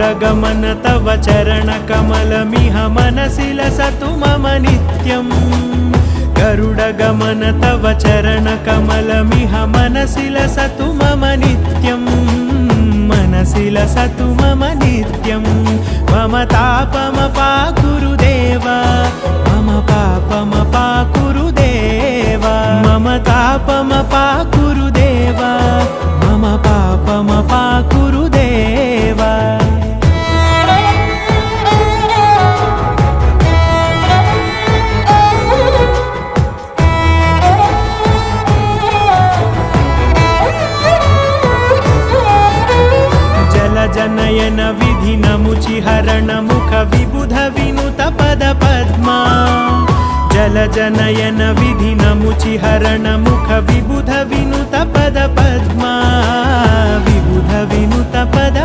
गरुडगमन तव चरणकमलमिह मनसि लसतु मम नित्यम् गरुडगमन तव चरणकमलमिह मनसि लसतु मम नित्यम् मनसि लसतु मम नित्यं मम तापमपाकुरु देवा मम पापमपाकुरु देवा मम तापमपाकुरु देवा मम पापमपाकुरु देवा जनयन विधि नमुचिहरण मुख विबुध विनुत पद पद्मा जल जनयन विधि नमुचिहरण मुख विबुध विनुत पद पद्मा विबुध विनुत पद